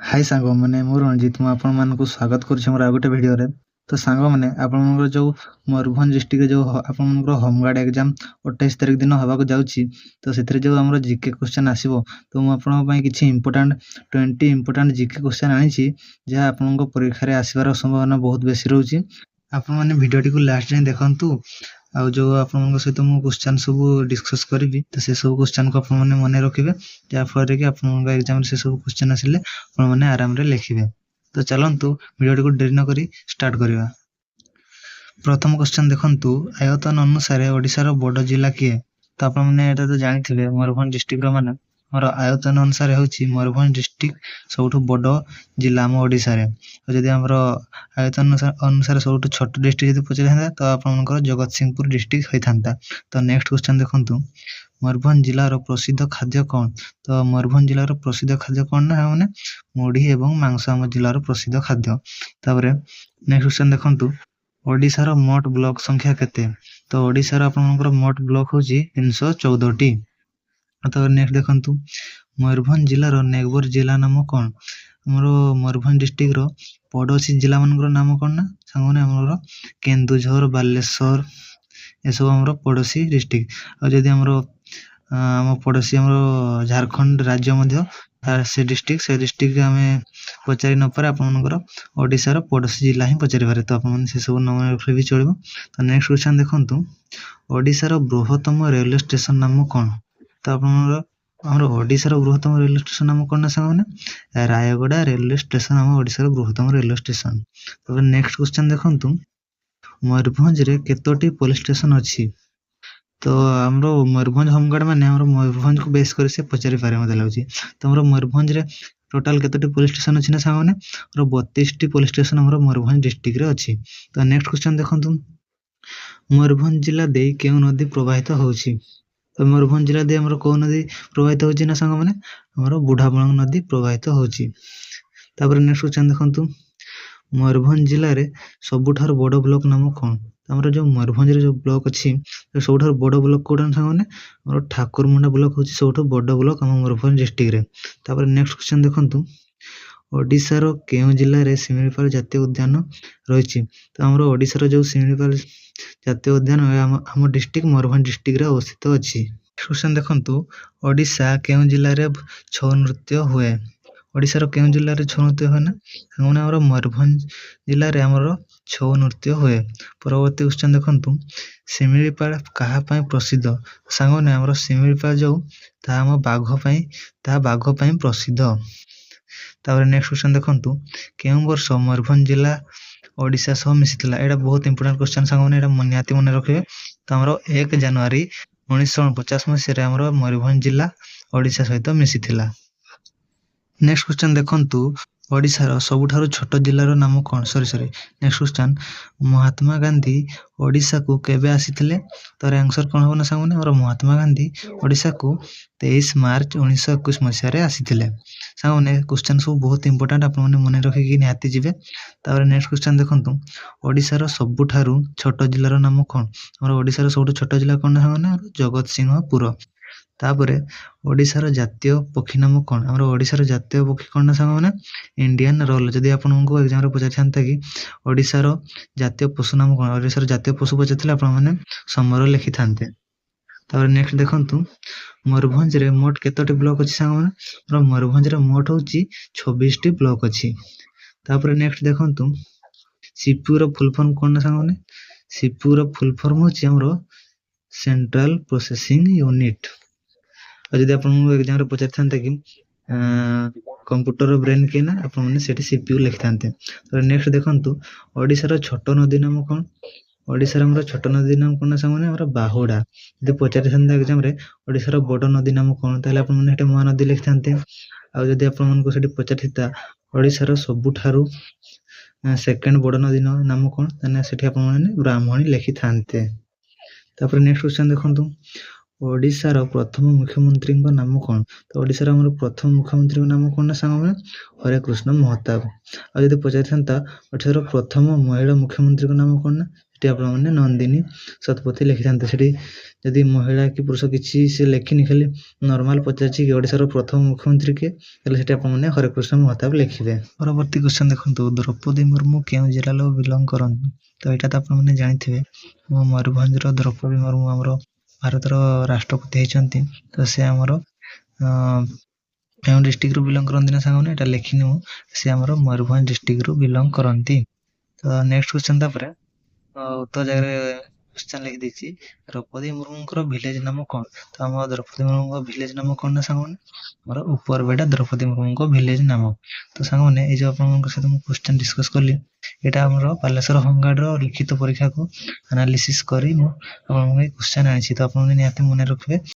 हाय सांग मैंने मोर रणजित मुझे आपण मानक स्वागत करुच्छे मोर आ गोटे भिडियो रे। तो सांग मैंने आपनकर जो मयूरभंज डिस्ट्रिक्ट जो आपनकर होमगार्ड एग्जाम 28 तारिख दिन हवा जाउची तो सेथरे जो हमर जीके क्वेश्चन आसीबो तो मु आपन पई किछि इंपोर्टेंट 20 इंपोर्टेंट जीके क्वेश्चन आनिछि जे आपनकर परीक्षा रे आसीबार संभावना बहुत बेसी रहउची। आपण माने भिडियोटी को लास्ट जाय देखंतु आउ जो आपन सहित मु क्वेश्चन सब डिस्कस करी तो से सब क्वेश्चन को अपन माने मन रखिबे जा फल रे कि आपन एग्जाम से सब क्वेश्चन आसिले अपन माने आराम रे लिखिबे। तो चलंतु वीडियो को देरी न करी स्टार्ट करिवा। प्रथम क्वेश्चन देखंतु आयतन अनुसार ओडिसा रो बड़ जिला किए। तो अपन माने एटा तो जानिथिबे मयूरभंज डिस्ट्रिक्ट रो माने हमर आयतन अनुसार होची मयूरभंज डिस्ट्रिक्ट सबठु बड़ जिला हम ओडिसा रे। जदि हमर आयतन अनुसार सबठु छोट डिस्ट्रिक्ट जदि पचरे हंदा तो आपनकर जगतसिंहपुर डिस्ट्रिक्ट होइथांता। तो नेक्स्ट क्वेश्चन देखंतु मयूरभंज जिला रो प्रसिद्ध खाद्य कोन। तो मयूरभंज जिला रो प्रसिद्ध खाद्य कोन ना माने मुढ़ी एवं मांस हम जिला रो प्रसिद्ध खाद्य। तापरे नेक्स्ट क्वेश्चन देखंतु ओडिसा रो मोट ब्लॉक संख्या केते। तो ओडिसा रो आपनकर मोट ब्लॉक होची 314 टी। तो नेक्स्ट देखंतु मयूरभंज जिला रो नेगबोर जिला नाम कोन। हमरो मयूरभंज डिस्ट्रिक्ट रो पड़ोसी जिला मानकर नाम कोन ना सांगने हमरो केन्दुझर बालेश्वर ए सब हमरो पड़ोसी डिस्ट्रिक्ट। और जदि हमरो हम पड़ोसी हमरो झारखंड राज्य मध्य से डिस्ट्रिक्ट हमें पचारि न पारे आपनकर ओडिसा रो पड़ोसी जिला ही पचारि पारे। तो आपन से सब नाम रखले भी चलिबो। तो नेक्स्ट क्वेश्चन देखंतु ओडिसा रो बृहत्तम रेलवे स्टेशन नाम कोन। तो आपनकर हमरो ओडिसा रो बृहत्तम रेलवे स्टेशन नाम कोन ना सांगने रायगड़ा रेलवे स्टेशन हम ओडिसा रो बृहत्तम रेलवे स्टेशन। तो नेक्स्ट क्वेश्चन देखंतु मयूरभंज रे केतोटी पुलिस स्टेशन अछि। तो हमरो मयूरभंज होमगार्ड माने हमरो मयूरभंज को बेस कर से पचारि पारे मते लागुची। तो हमरो मयूरभंज रे टोटल केतोटी पुलिस स्टेशन अछि ना सांगने हमरो 32 टी पुलिस स्टेशन हमरो मयूरभंज डिस्ट्रिक्ट रे अछि। तो नेक्स्ट क्वेश्चन देखंतु मयूरभंज जिला दे केउ नदी प्रवाहित होउची। तो मयूरभंज जिला दे हमरो को नदी प्रवाहित होउची ना सांग माने हमरो बुढ़ाबलंग नदी प्रवाहित होउची। तापर नेक्स्ट क्वेश्चन देखंतु मयूरभंज जिला रे सबुठार बड़ ब्लॉक नाम कोन। हमरो जो मयूरभंज रे जो ब्लॉक अछि तो सबुठार बड़ ब्लॉक कोडन सांग माने हमरो ठाकुरमुंडा ब्लॉक होची सबुठो बड़ ब्लॉक हम मयूरभंज डिस्ट्रिक्ट रे। तापर नेक्स्ट क्वेश्चन देखंतु ओडिसा रो केउ जिल्ला रे सिमिलीपाल जातीय उद्यान रहिछि। तो हमरो ओडिसा रो जो सिमिलीपाल जातीय उद्यान हम डिस्ट्रिक्ट मयूरभंज डिस्ट्रिक्ट रे अवस्थित अछि। क्वेश्चन देखंतु ओडिसा केउ जिल्ला रे छौ नृत्य हुए। ओडिसा रो केउ जिल्ला रे छौ नृत्य हुए ना सांगने हमरो मयूरभंज जिल्ला रे हमरो छौ नृत्य हुए। परवर्ती क्वेश्चन देखंतु सिमिलीपाल कहा पई प्रसिद्ध। सांगने हमरो सिमिलीपाल जो ता हम बाघ पई प्रसिद्ध। तापर नेक्स्ट क्वेश्चन देखंतु केउ वर्ष मयूरभंज जिल्ला ओडिसा सह मिसितला। एटा बहुत इंपोर्टेंट क्वेश्चन सांगने एटा निहाती मन रखिबे। तो हमरो 1 जनवरी 1949 मसिया रे हमरो मयूरभंज जिल्ला ओडिसा सहित मिसिथिला। नेक्स्ट क्वेश्चन देखंतु ओडिसा रो सबुठारो छोट जिल्ला रो नाम कोन। Sorry next question Mahatma Gandhi Odisha को केबे आसीथिले। तो आंसर कोन हो ना सांगने हमरो महात्मा गांधी ओडिसा को 23 मार्च 1921 मसिया रे आसीथिले। सांगने क्वेश्चन सब बहुत इंपोर्टेंट आपन माने मन रखि कि निहाती जिवे। तापर नेक्स्ट क्वेश्चन देखंतु ओडिसा रो सबुठारो छोट जिल्ला रो नाम कोन। हमरो ओडिसा रो सबुठारो छोट जिल्ला कोन सांगने जगतसिंहपुर। तापरे ओडिसा रो जातीय पक्षी नाम कोन। हमरो ओडिसा रो जातीय पक्षी कोन ना सांगने इंडियन रोल। जदि आपनको एग्जाम रे पचारथांता कि ओडिसा रो जातीय पशु नाम कोन ओडिसा रो जातीय पशु पचारथिले आपन माने समर लिखि थांते। तापर नेक्स्ट देखंतु मयूरभंज रे मोट केतोटी ब्लॉक अछि सांग माने हमरो मयूरभंज रे मोट होची 26 टी ब्लॉक अछि। तापर नेक्स्ट देखंतु सीपीयू रो फुल फॉर्म कोन ना सांग माने सीपीयू रो फुल फॉर्म होची हमरो सेंट्रल प्रोसेसिंग यूनिट। और जदि आपन एग्जाम रे पचारथांता कि कंप्यूटर ब्रेन के ना आपन माने सेठी सीपीयू लिखथांते। तो नेक्स्ट देखंतु ओडिसा रो छोट नदी नाम कोन। ओडिसा रे हमरो छोट नदी नाम कोन सांग माने हमरो बाहुडा। जदि पचारथांता एग्जाम रे ओडिसा रो बड़ नदी नाम कोन ताले आपन माने हेटे महानदी लिखथांते। आ जदि आपन मानको सेठी पचारथिता ओडिसा रो सबुठारो सेकंड बड़ नदी नाम कोन ताने सेठी आपन माने ब्राह्मणी लिखिथांते। तापर नेक्स्ट क्वेश्चन देखंतु ओडिसा रो प्रथम मुख्यमंत्री को नाम कोन। तो ओडिसा रो हमर प्रथम मुख्यमंत्री को नाम कोन ना सांग माने हरे कृष्ण महताब। आ जदि पचारथांता ओडिसा रो प्रथम महिला मुख्यमंत्री को नाम कोन ना ସେଠି ଆପଣମାନେ ନନ୍ଦିନୀ ଶତପଥୀ ଲେଖିଥାନ୍ତେ। ସେଠି ଯଦି ମହିଳା କି ପୁରୁଷ କିଛି ସେ ଲେଖିନି, ଖାଲି ନର୍ମାଲ ପଚାରିଛି କି ଓଡ଼ିଶାର ପ୍ରଥମ ମୁଖ୍ୟମନ୍ତ୍ରୀ କିଏ, ତାହେଲେ ସେଠି ଆପଣମାନେ ହରେକୃଷ୍ଣ ମହତାବ ଲେଖିବେ। ପରବର୍ତ୍ତୀ କ୍ୱେଶ୍ଚନ୍ ଦେଖନ୍ତୁ, ଦ୍ରୌପଦୀ ମୁର୍ମୁ କେଉଁ ଜିଲ୍ଲାରୁ ବିଲଙ୍ଗ କରନ୍ତି? ତ ଏଇଟା ତ ଆପଣମାନେ ଜାଣିଥିବେ, ମୟୂରଭଞ୍ଜର ଦ୍ରୌପଦୀ ମୁର୍ମୁ ଆମର ଭାରତର ରାଷ୍ଟ୍ରପତି ହେଇଛନ୍ତି। ତ ସେ ଆମର କେଉଁ ଡିଷ୍ଟ୍ରିକ୍ଟରୁ ବିଲଙ୍ଗ କରନ୍ତି ନା ସାଙ୍ଗମାନେ, ଏଇଟା ଲେଖିନି ମୁଁ, ସେ ଆମର ମୟୂରଭଞ୍ଜ ଡିଷ୍ଟ୍ରିକ୍ଟରୁ ବିଲଙ୍ଗ କରନ୍ତି। ତ ନେକ୍ସଟ କ୍ୱେଶ୍ଚନ୍, ତାପରେ ଉତ୍ତର ଜାଗାରେ କ୍ୱେଶ୍ଚନ୍ ଲେଖିଦେଇଛି, ଦ୍ରୌପଦୀ ମୁର୍ମୁଙ୍କର ଭିଲେଜ ନାମ କ'ଣ? ତ ଆମ ଦ୍ରୌପଦୀ ମୁର୍ମୁଙ୍କ ଭିଲେଜ ନାମ କ'ଣ ନା ସାଙ୍ଗମାନେ, ଆମର ଉପରବେଡ଼ା ଦ୍ରୌପଦୀ ମୁର୍ମୁଙ୍କ ଭିଲେଜ ନାମ। ତ ସାଙ୍ଗମାନେ ଏଇ ଯେଉଁ ଆପଣଙ୍କ ସହିତ ମୁଁ କ୍ୱେଶ୍ଚନ୍ ଡିସ୍କସ୍ କଲି, ଏଇଟା ଆମର ବାଲେଶ୍ୱର ହୋମଗାର୍ଡ଼ର ଲିଖିତ ପରୀକ୍ଷାକୁ ଆନାଲିସିସ୍ କରି ମୁଁ ଆପଣଙ୍କ ପାଇଁ କ୍ୱେଶ୍ଚନ୍ ଆଣିଛି। ତ ଆପଣମାନେ ନିହାତି ମନେ ରଖିବେ।